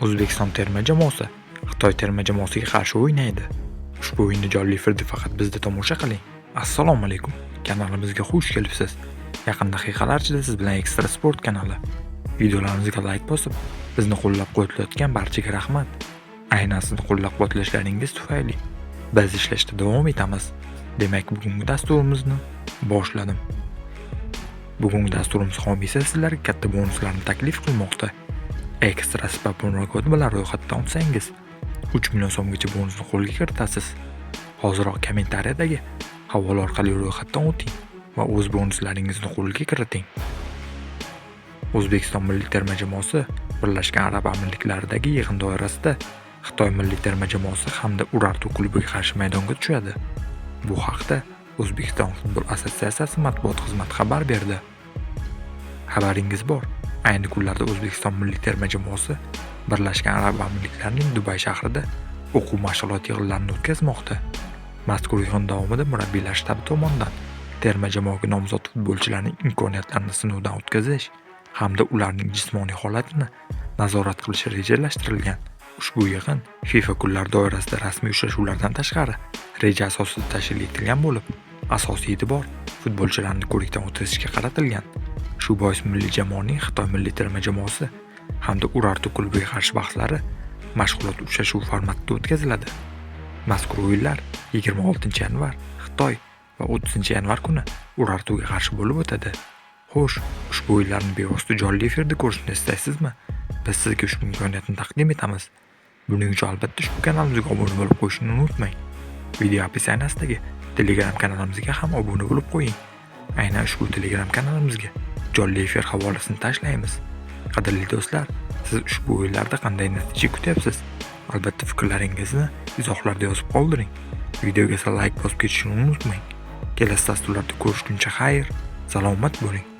O'zbekiston terma jamoasi Xitoy terma jamoasiga qarshi o'ynaydi. Ushbu o'yinni jonli efirda faqat bizda tomosha qiling. Assalomu alaykum. Kanalimizga xush kelibsiz. Yaqin daqiqalar ichida siz bilan Ekstra Sport kanali. Videolarimizga like bosib, bizni qo'llab-quvvatlayotgan barchaga rahmat. Aynan sizni qo'llab-quvvatlashlaringiz tufayli biz ishlashda davom etamiz. Demak, bugungi dasturimizni boshladim. Bugungi dasturimiz homiysi sizlarga katta bonuslarni taklif qilmoqda. Ekstra Sport kodi bilan ro'yxatdan o'tsangiz 3 million so'mgacha bonusni qo'lga kiritasiz. Hozirroq kommentariyadagi havola orqali ro'yxatdan o'ting va o'z bonuslaringizni qo'lga kiriting. O'zbekiston milliy terma jamoasi Birlashgan Arab Amirliklaridagi yig'in doirasida Xitoy milliy terma jamoasi hamda Urartu klubiga qarshi maydonga tushadi. Bu haqda O'zbekiston futbol assotsiatsiyasi matbuot xizmati xabar berdi. Xabaringiz bor. Ayni kunlarda O'zbekiston milliy terma jamoasi Birlashgan Arab Amirliklarining Dubay shahrida o'quv mashg'ulot yig'inlarini o'tkazmoqda. Mazkur yig'in davomida murabbiylar shtabi tomonidan terma jamoaga nomzod futbolchilarning imkoniyatlarini sinovdan o'tkazish hamda ularning jismoniy holatini nazorat qilish rejalashtirilgan. Ushbu yig'in FIFA kunlari doirasida rasmiy uchrashuvlardan tashqari reja asosida tashkil etilgan bo'lib, asosiy e'tibor futbolchilarni ko'rikdan o'tkazishga qaratilgan. Shu bois milliy jamoaning Xitoy milliy terma jamoasi hamda Urartu klubiga qarshi bahslari mashg'ulot uchrashuv formatida o'tkaziladi. Mazkur o'yinlar 26 yanvar Xitoy va 30 yanvar kuni Urartuga qarshi bo'lib o'tadi. Xo'sh, ushbu o'yinlarni bevosita jonli efirda ko'rishni istaysizmi? Biz sizga ushbu imkoniyatni taqdim etamiz. Buning uchun albatta ushbu kanalimizga obuna bo'lib qo'yishni unutmang. Video opsiyasidagi Telegram kanalimizga ham obuna bo'lib qo'ying. Aynan ushbu Telegram kanalimizga jonli efir havolasini tashlaymiz. Qadrli do'stlar, siz ushbu o'yinlarda qanday natija kutyapsiz? Albatta fikrlaringizni izohlarda yozib qoldiring. Videoga like bosib ketishni unutmang. Kelasi dasturlarda ko'rishguncha xayr, salomat bo'ling.